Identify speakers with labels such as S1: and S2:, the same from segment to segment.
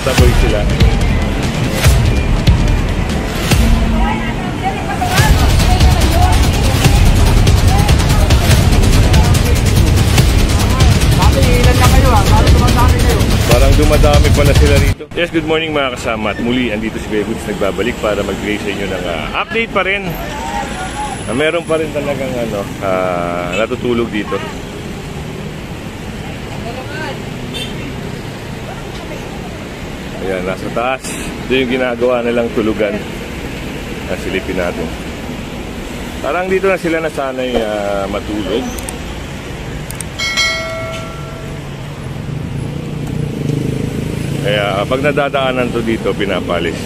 S1: Tinataboy sila. Parang dumadami pala sila rito. Yes, good morning mga kasama. At muli, andito si Kuya Goods nagbabalik para magbigay sa inyo ng update pa rin. Meron pa rin talagang natutulog dito. Ayan, nasa taas. Ito yung ginagawa nilang tulugan. Silipin natin. Parang dito na sila nasanay matulog. Kaya pag nadadaanan to dito, pinapalis.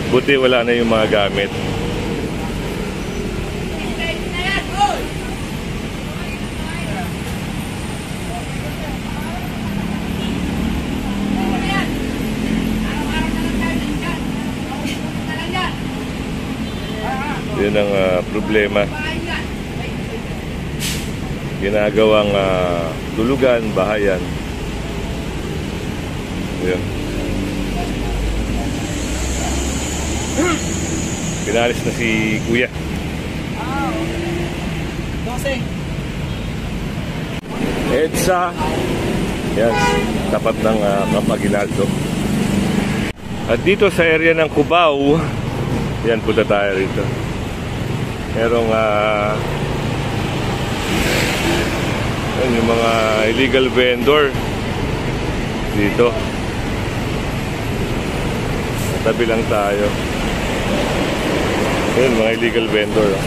S1: Buti wala na yung mga gamit. Yun ang problema. Ginagawang tulugan, bahayan. Yun. Pinalis na si Kuya. EDSA. Yan, tapat ng Camp Aguinaldo. At dito sa area ng Cubao, yan, punta tayo rito. Merong yung mga illegal vendor dito. Tabi lang tayo. Ayun, mga illegal vendor.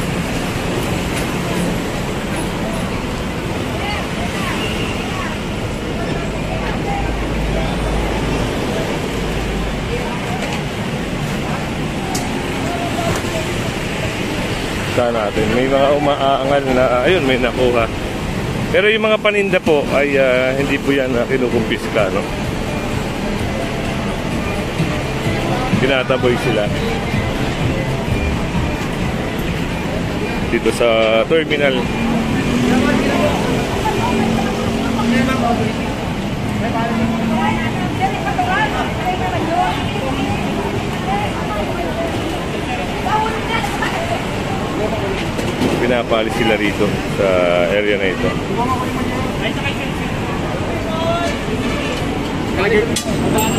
S1: Saan natin? May mga umaangal na, ayun, may nakuha. Pero yung mga paninda po ay hindi po yan kinukumpiska, no? Tinataboy sila dito sa terminal. Pinapalis sila rito sa area na ito.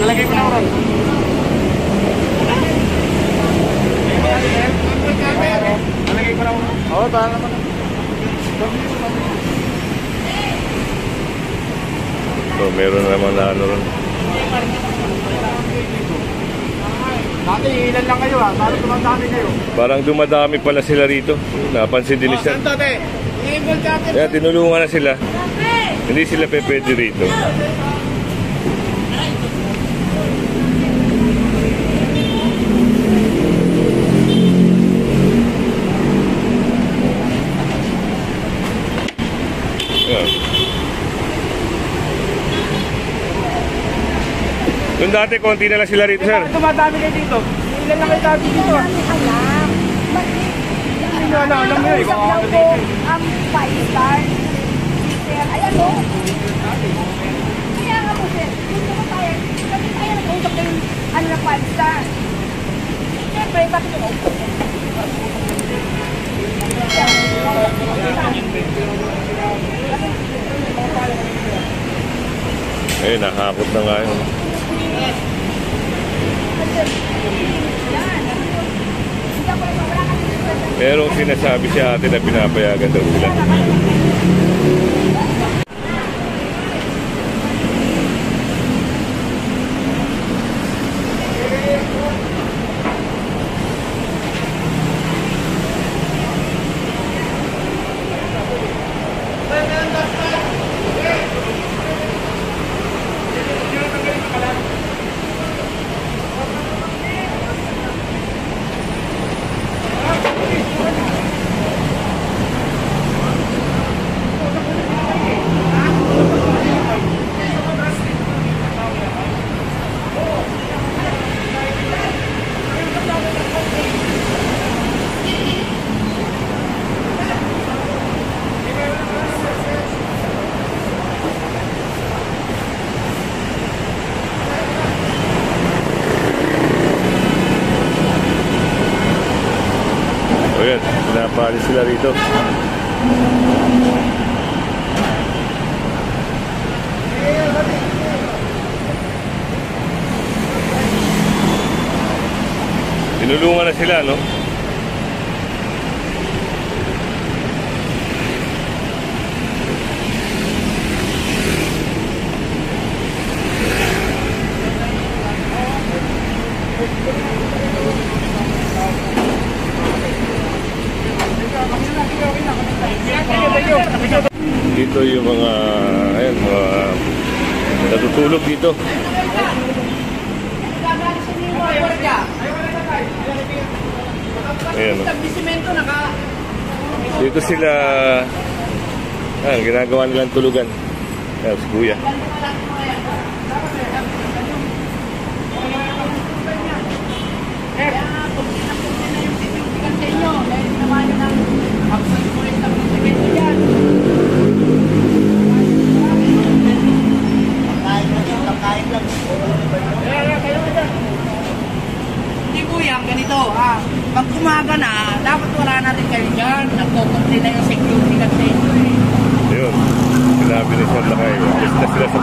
S2: Nalagay ko na oras. Nalagay ko na oras. Oo, tahan naman.
S1: So, meron naman na ano ron.
S2: Dati, ilan lang kayo Parang dumadami kayo.
S1: Parang dumadami pala sila rito. Napansin din siya. Kaya tinulungan na sila. Hindi sila pwede rito. Doon dati, konti na lang sila rito, sir.
S2: Dumadami kayo dito. Ilan lang kayo dati dito? Alam mo yun.
S3: Ang 5 star. Sir, ayan o. Kaya nga po, sir. Gusto ko tayo. Kasi tayo nag-usap na yung ano na 5 star. Siyempre, bakit ko na-usap?
S1: Eh, nakakot na nga yun. Pero sinasabi siya ate na pinapayagan daw sila. yan, pinapali sila rito. Tinulungan na sila, no? Dito yung mga, ayan, mga natutulog dito. Ayan, no? Dito sila, ayan, ginagawa nilang tulugan. Ayan, si Kuya.
S2: Hindi kuya, ganito ha. Pag umaga na, dapat wala natin kayo dyan. Nagkukunti na yung security kasi ito eh.
S1: Ayun, sinabi ni Sir Lakay. Alis na sila sa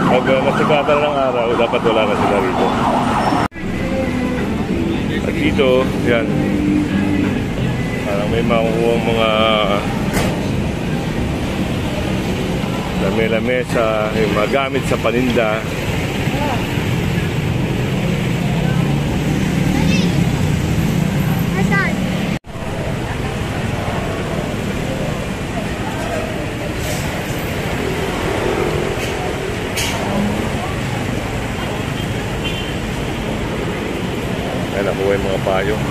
S1: pag nasugatan ng araw, dapat wala na sila rito. At dito, yan. Parang may makukuha mga lamesa, yung mga gamit sa paninda. Ayan, nakuha yung mga payong.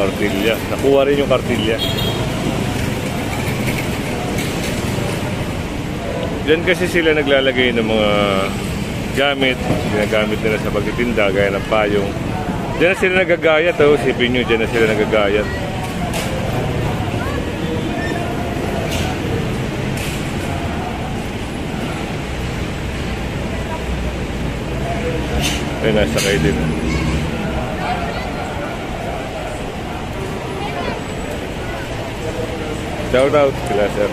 S1: Kartilya. Nakuha rin yung kartilya. Diyan kasi sila naglalagay ng mga gamit. Ginagamit nila sa pagtitinda, gaya ng payong. Diyan na sila nagagayat. Oh. Sipin nyo, diyan na sila nagagayat. Ay, nasa kayo din. Shout out sila, sir.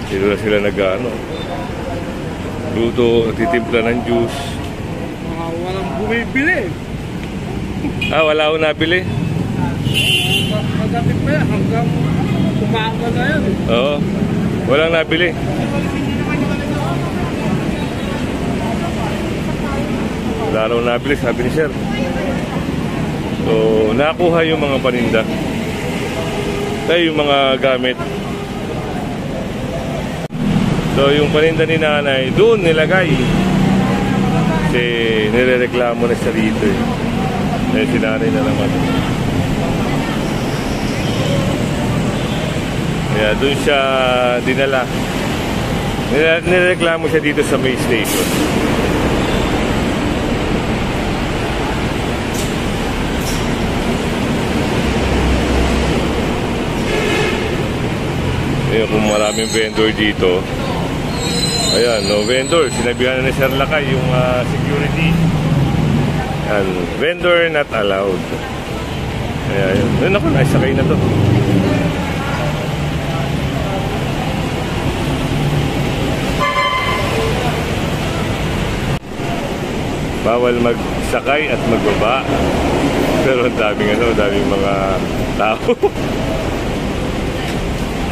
S1: Dito na sila nag-ano, luto, titimpla ng juice.
S2: Walang bumibili.
S1: Ah, wala akong nabili.
S2: Magabi pa yan, hanggang umaga na yan.
S1: Oo, walang nabili. Wala akong nabili, sabi ni sir. So, nakuha yung mga paninda. Ay, yung mga gamit. So, yung paninda ni nanay, doon nilagay. Kasi nirereklamo na siya rito eh. Eh, si nanay na naman. Kaya doon siya dinala. Nirereklamo siya dito sa May Station. Ayun, kung maraming vendor dito. Ayan, no vendor. Sinabihan na ni Sir Lakay yung security. Ayan, vendor not allowed. Ayan, yun. Ayun ako, naisakay na to. Bawal magsakay at magbaba. Pero ang daming mga tao.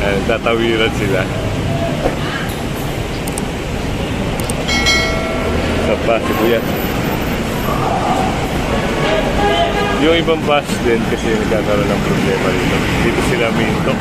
S1: Ayan, tatawiran sila. Sa si Kuya. Yung ibang bus din kasi nagkakaroon ng problema rito. Dito sila minto.